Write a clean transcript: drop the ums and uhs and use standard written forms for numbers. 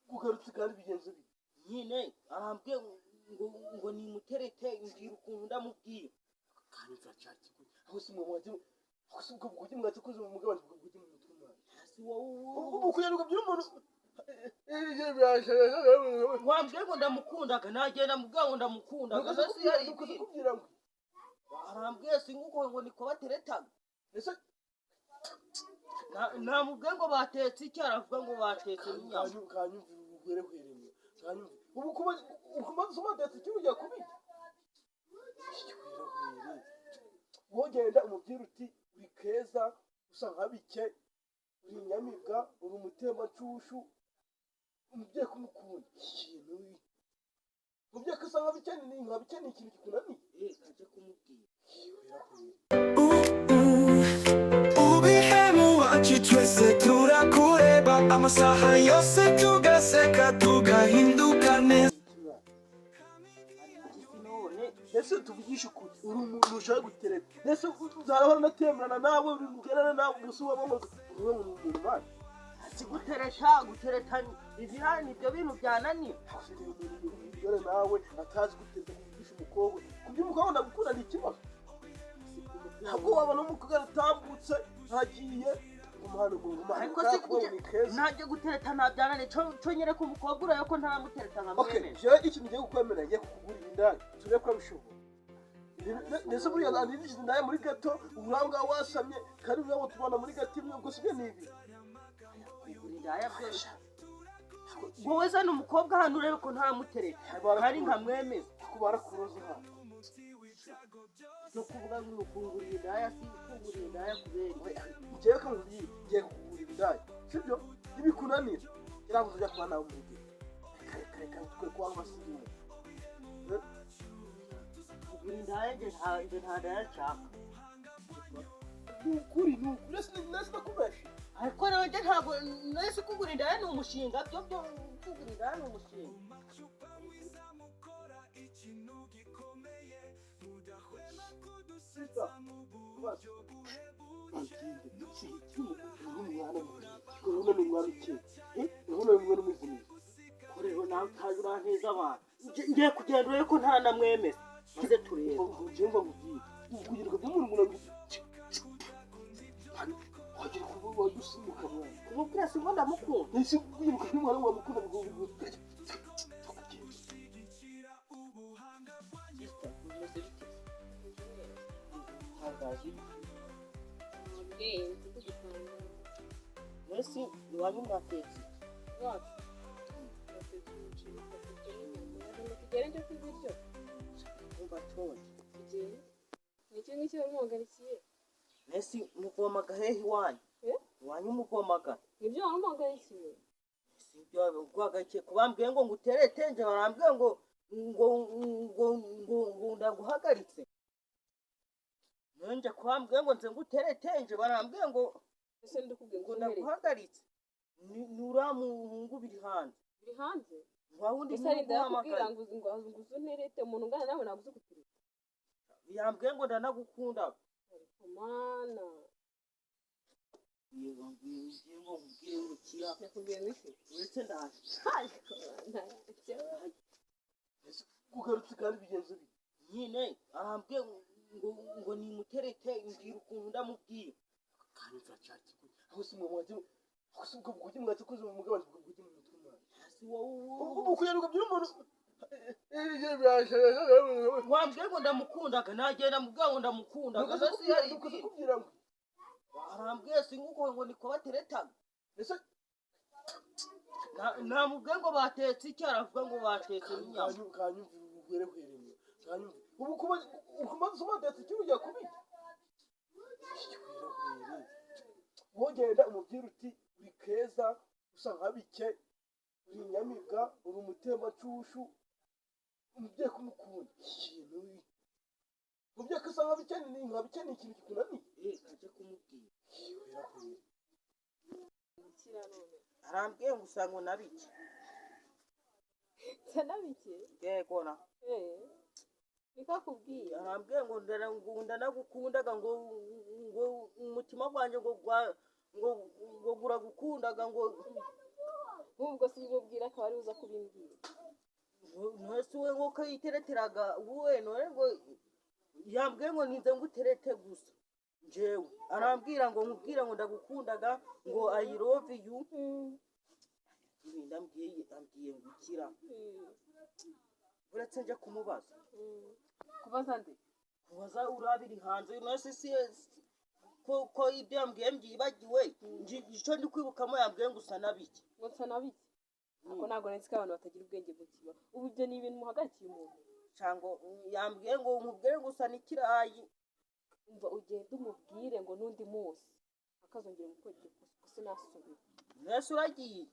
kugarutse kandi bigenze bite nyine arambwiye ngo nimuterete ngira ukuntu ndamubwiye kandi nzacaki aho si mwe mwaje aho si ubwo bwugi mwakoze mu mugabane ubwo bwugi mu mutwe mwaje si wowe ubu kuyaruka by'umuntu wambwiye ngo ndamukundaga nagenda mubwiye ngo ndamukundaga nasi yari kubwira ngo arambwiye singuko ngo niko bateretaga ese namubwiye ngo batetse icyo aravuga ngo batetse inyama kanyumvira ubwerehereye kanyumvira ubu ukumaze umatetse icyo ujya kubita wogenda umubwira uti uri keza usa nka bike uri nyamibwa uri umutemacushu umubyeyi kumukunda ikintu umubyeyi usa nka bike ni ikintu kikunaniye kaje kumubwira ubihemu wacu twese turakureba amasaha yose tugaseka tugahinduka neza ese tuvugisha ukuri uri umuntu ushaka gutereta ese uzarabona natemerana nawe uri guterana nawe gusa ubamo uri mu mwana gutereta ibirani nibyo bintu byananiye umugore nawe atazi gutereta kuvugisha umukobwa kuby'umukobwa ndagukunda ni ikibazo ntabwo wabona umukobwa atambutse ntagiye ariko se ntajya gutereta ntabyananiye cyo nyereka umukobwa urayo ko ntaramutereta nkamwemera jewe ikintu ngiye kukwemera ngiye kukugurira indaya turebe ko abishobora ndetse buriya nandiriza indaya muri gato uranga wasamye kandi urabo tubana muri gato imwe ubwo sibyo nibi indaya byose wowe zana umukobwa hano urebe ko ntaramutereta hari nkamwemeza kubara kuroza hano no kuvuga ngo ukungurira indaya si ukungurira indaya kubera ngiye kukugurira indaya sibyo nibikunanira iravuze ujya kuba nawe mu gihe reka twe kuba abasirimu kugura indaya nje nta ndaya nshaka nukuri nasi nakubesha ariko rero nje ntabwo nahise kugura indaya ni umushinga byo kugura indaya ni umushinga rero nawe utazi uranteza abantu ngiye kugenda urebe ko ntaranamwemeza maze turebe ugenda mubwira kugira ngo by'umuntu wagira kuba wadusimuka mwana kumubwira si ngo ndamukunda ese kwibuka by'umwana wamukunda Mwesi iwanyu mwatetse tugere njye kw'ibiryo umva tone nicyo ngicyo wamuhagarikiye mwesi muvomaga hehe iwanyu iwanyu muvomaga nibyo wamuhagarikiye sibyo guhagarikiye kubambwiye ngo nguterete nje barambwiye ngo ndaguhagaritse nje kubambwiye ngo nze nguterete nje barambwiye ngo ese ndikubwiye ngo ndaguhagaritse ni uramuhungu biri hanze wawundi ndakubwira ngo uzunterete umuntu ungana nawe naguze gutereta yambwiye ngo ndanagukunda mana nakubwiye ngo iki uretse ndaje kugarutse kandi bigenze bite nyine arambwiye ngo nimuterete ngira ukuntu ndamubwiye kandi nzacaki aho si mwe mwaje aho si ubwo bwugi mwakoze mu mugabane ubwo bwugi mu mutwe mwaje si wowe ubu kuyaruka by'umuntu wambwiye ngo ndamukundaga nagenda mubwiye ngo ndamukundaga nasi yari kubwira ngo arambwiye singuko ngo niko bateretaga ese namubwiye ngo batetse icyo aravuga ngo batetse inyama kanyumvira ubwerehereye kanyumvira ubu ukumaze umatetse icyo ujya kubita wogenda umubwira uti uri keza usa nka bike uri nyamibwa uri umutemacushu umubyeyi kumukunda ikintu umubyeyi usa nka bike ni ikintu kikunaniye kaje kumubwira arambwiye ngo usa ngo nabike sanabike yego na nikakubwiye arambwiye ngo ndanagukundaga ngo umutima wanjye ngo guragukundaga ngo nk'ubwo si bimubwira akaba ari uza kubimbwira. ntose we nk'uko yitereteraga wowe none ngo yambwiye ngo ninze nguterete gusa njyewe arambwira ngo nkubwira ngo ndagukundaga ngo I love you ibindi ambwiye ngukira uretse nje kumubaza Kubaza nde? kubaza urabiri hanze nose si ko ibyo yambwiye mbyibagiwe icyo ndi kwibukamo yambwiye ngo usa nabiki Ngo nsa nabiki? Ako ntabwo nzi ko abantu batagira ubwenge bukiba. Ubu ibyo ni ibintu muhagarikiye umuntu. cyangwa yambwiye ngo nkubwire ngo usa n'ikirayi Umva ugende umubwire ngo n'undi munsi akazongera gukora iryo kosa sinasubira. nese uragiye